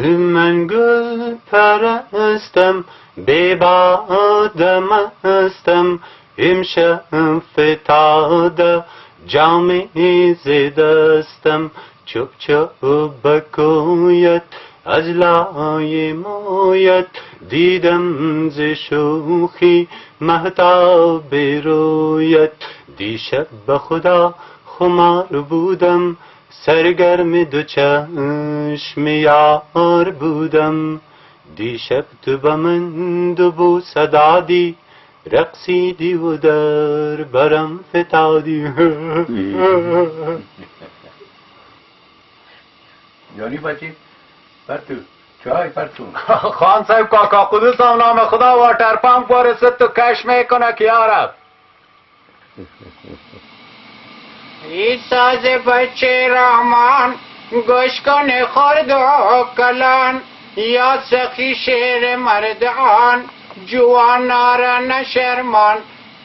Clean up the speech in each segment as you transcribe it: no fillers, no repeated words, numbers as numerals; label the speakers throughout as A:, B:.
A: من گل پرستم به بادم استم امشب فتاده جامی زدستم چوب چوب بکویت از لای مویت دیدم ز شوخی مهتاب رویت دیشب به خدا خمار بودم سرگرم دو چشم یار بودم دیشب تو به من دو بوسه دادی رقصیدی و در برم فتادی
B: یعنی بچی پرتو چای پرتو
C: خان صاحب کاکا قدوسم نام خدا واتر پمپ برسد تو کش میکنه که یارب
D: ای ساز بچه رحمان گوش کن خرد و کلان یا سخی شیر مردان جوان را نشرمان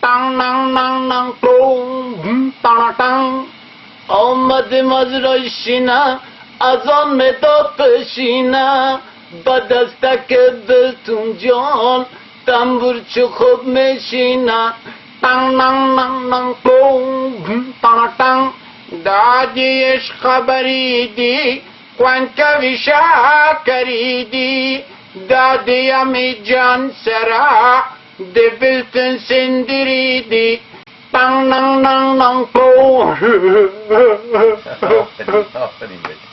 D: تنگ ننگ ننگ ننگ تنگ تنگ تنگ آمدیم از رایشینه از آن مدا پشینه با دستک دلتون جان تنبور چو خوب میشینه تنگ ننگ ننگ ننگ تنگ تنگ تنگ دادی عشق بریدی quanta visha karidi dadi ami jan sara de biltin sindiridi tang nang nang nang po
B: آفرین بچه